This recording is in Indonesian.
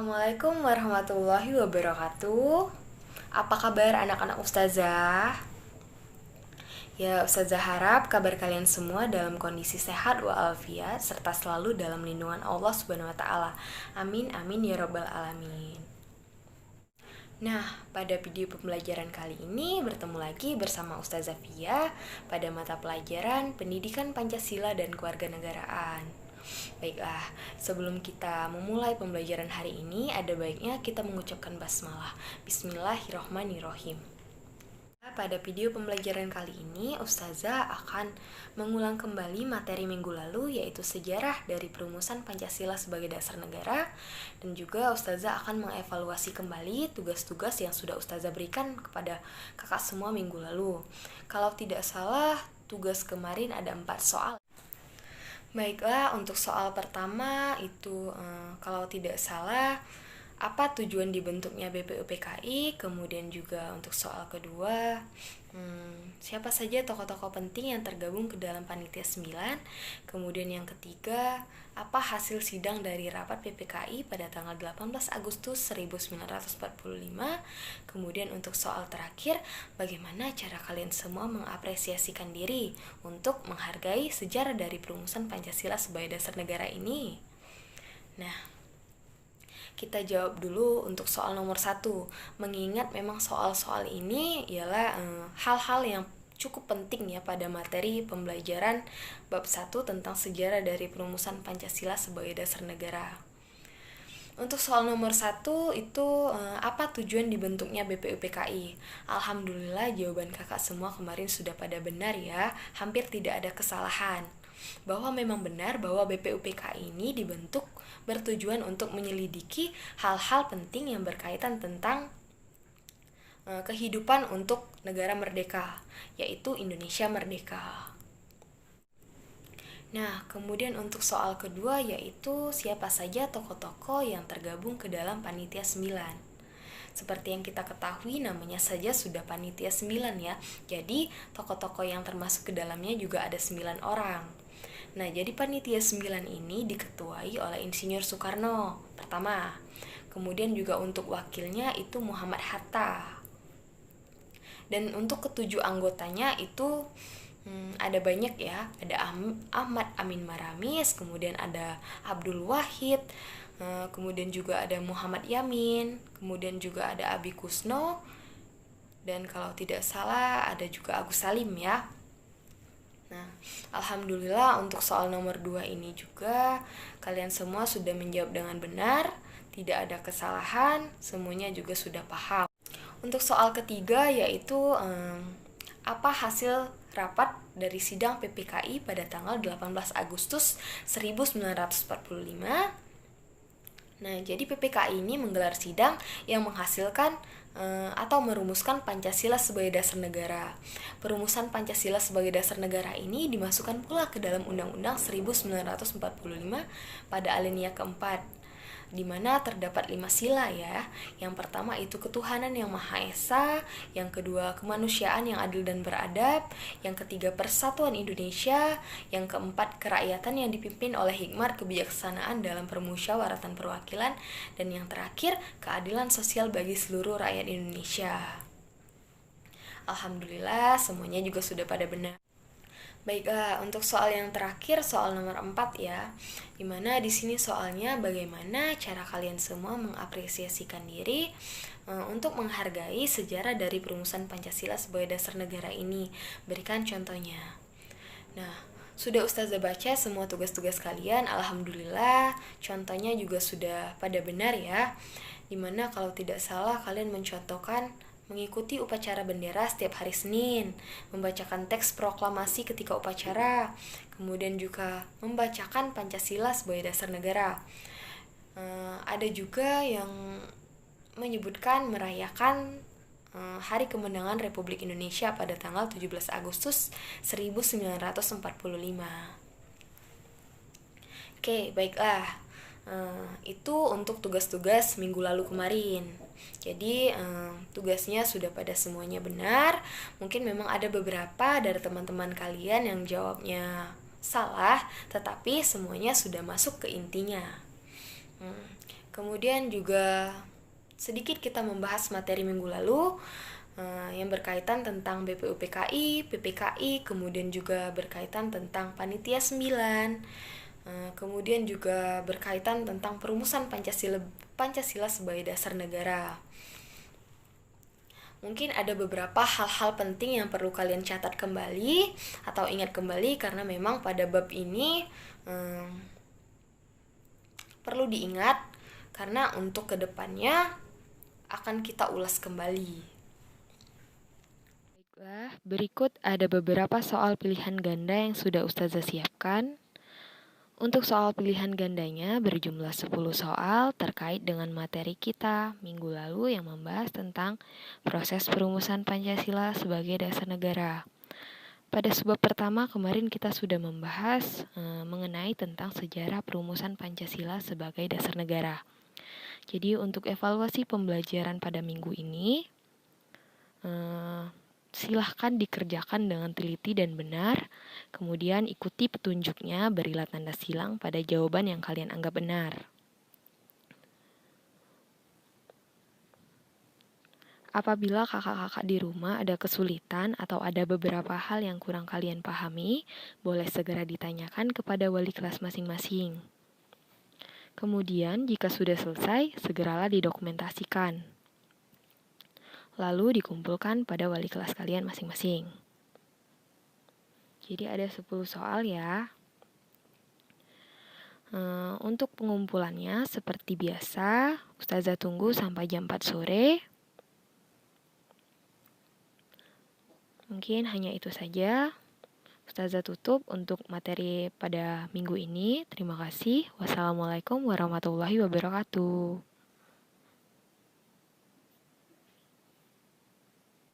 Assalamualaikum warahmatullahi wabarakatuh. Apa kabar anak-anak ustazah? Ya, ustazah harap kabar kalian semua dalam kondisi sehat walafiat serta selalu dalam lindungan Allah Subhanahu wa taala. Amin amin ya rabbal alamin. Nah, pada video pembelajaran kali ini bertemu lagi bersama Ustazah Fia pada mata pelajaran Pendidikan Pancasila dan Kewarganegaraan. Baiklah, sebelum kita memulai pembelajaran hari ini, ada baiknya kita mengucapkan basmalah. Bismillahirrohmanirrohim. Pada video pembelajaran kali ini, Ustazah akan mengulang kembali materi minggu lalu, yaitu sejarah dari perumusan Pancasila sebagai dasar negara, dan juga Ustazah akan mengevaluasi kembali tugas-tugas yang sudah Ustazah berikan kepada kakak semua minggu lalu. Kalau tidak salah, tugas kemarin ada 4 soal. Baiklah, untuk soal pertama itu kalau tidak salah, apa tujuan dibentuknya BPUPKI? Kemudian juga untuk soal kedua, siapa saja tokoh-tokoh penting yang tergabung ke dalam Panitia 9? Kemudian yang ketiga, apa hasil sidang dari rapat PPKI pada tanggal 18 Agustus 1945? Kemudian untuk soal terakhir, bagaimana cara kalian semua mengapresiasikan diri untuk menghargai sejarah dari perumusan Pancasila sebagai dasar negara ini? Nah, kita jawab dulu untuk soal nomor 1. Mengingat memang soal-soal ini ialah hal-hal yang cukup penting ya pada materi pembelajaran bab 1 tentang sejarah dari perumusan Pancasila sebagai dasar negara. Untuk soal nomor 1 itu apa tujuan dibentuknya BPUPKI? Alhamdulillah jawaban kakak semua kemarin sudah pada benar ya, hampir tidak ada kesalahan. Bahwa memang benar bahwa BPUPKI ini dibentuk bertujuan untuk menyelidiki hal-hal penting yang berkaitan tentang kehidupan untuk negara merdeka, yaitu Indonesia merdeka. Nah, kemudian untuk soal kedua yaitu siapa saja tokoh-tokoh yang tergabung ke dalam Panitia 9. Seperti yang kita ketahui namanya saja sudah Panitia 9 ya. Jadi, tokoh-tokoh yang termasuk ke dalamnya juga ada 9 orang. Nah, jadi Panitia 9 ini diketuai oleh Insinyur Soekarno pertama. Kemudian juga untuk wakilnya itu Muhammad Hatta. Dan untuk ketujuh anggotanya itu ada banyak ya. Ada Ahmad Amin Maramis, kemudian ada Abdul Wahid, kemudian juga ada Muhammad Yamin, kemudian juga ada Abi Kusno, dan kalau tidak salah ada juga Agus Salim ya. Nah, alhamdulillah untuk soal nomor 2 ini juga kalian semua sudah menjawab dengan benar, tidak ada kesalahan, semuanya juga sudah paham. Untuk soal ketiga yaitu apa hasil rapat dari sidang PPKI pada tanggal 18 Agustus 1945? Nah, jadi PPKI ini menggelar sidang yang menghasilkan atau merumuskan Pancasila sebagai dasar negara. Perumusan Pancasila sebagai dasar negara ini dimasukkan pula ke dalam Undang-Undang 1945 pada alinea keempat, di mana terdapat 5 sila ya. Yang pertama itu ketuhanan yang Maha Esa, yang kedua kemanusiaan yang adil dan beradab, yang ketiga persatuan Indonesia, yang keempat kerakyatan yang dipimpin oleh hikmat kebijaksanaan dalam permusyawaratan perwakilan, dan yang terakhir keadilan sosial bagi seluruh rakyat Indonesia. Alhamdulillah semuanya juga sudah pada benar. Baiklah, untuk soal yang terakhir, soal nomor 4 ya. Dimana di sini soalnya bagaimana cara kalian semua mengapresiasikan diri untuk menghargai sejarah dari perumusan Pancasila sebagai dasar negara ini. Berikan contohnya. Nah, sudah Ustazah baca semua tugas-tugas kalian, alhamdulillah contohnya juga sudah pada benar ya. Dimana kalau tidak salah kalian mencontohkan mengikuti upacara bendera setiap hari Senin, membacakan teks proklamasi ketika upacara, kemudian juga membacakan Pancasila sebagai dasar negara. Ada juga yang menyebutkan merayakan Hari Kemenangan Republik Indonesia pada tanggal 17 Agustus 1945. Oke, baiklah. Itu untuk tugas-tugas minggu lalu kemarin. Jadi tugasnya sudah pada semuanya benar. Mungkin memang ada beberapa dari teman-teman kalian yang jawabnya salah, tetapi semuanya sudah masuk ke intinya. Kemudian juga sedikit kita membahas materi minggu lalu yang berkaitan tentang BPUPKI, PPKI, kemudian juga berkaitan tentang Panitia 9, kemudian juga berkaitan tentang perumusan Pancasila sebagai dasar negara. Mungkin ada beberapa hal-hal penting yang perlu kalian catat kembali atau ingat kembali karena memang pada bab ini perlu diingat karena untuk kedepannya akan kita ulas kembali. Baiklah, berikut ada beberapa soal pilihan ganda yang sudah Ustazah siapkan. Untuk soal pilihan gandanya berjumlah 10 soal terkait dengan materi kita minggu lalu yang membahas tentang proses perumusan Pancasila sebagai dasar negara. Pada subbab pertama kemarin kita sudah membahas mengenai tentang sejarah perumusan Pancasila sebagai dasar negara. Jadi untuk evaluasi pembelajaran pada minggu ini, silahkan dikerjakan dengan teliti dan benar, kemudian ikuti petunjuknya, berilah tanda silang pada jawaban yang kalian anggap benar. Apabila kakak-kakak di rumah ada kesulitan atau ada beberapa hal yang kurang kalian pahami, boleh segera ditanyakan kepada wali kelas masing-masing. Kemudian, jika sudah selesai, segeralah didokumentasikan. Lalu dikumpulkan pada wali kelas kalian masing-masing. Jadi ada 10 soal ya. Untuk pengumpulannya seperti biasa, Ustazah tunggu sampai jam 4 sore. Mungkin hanya itu saja. Ustazah tutup untuk materi pada minggu ini. Terima kasih. Wassalamualaikum warahmatullahi wabarakatuh.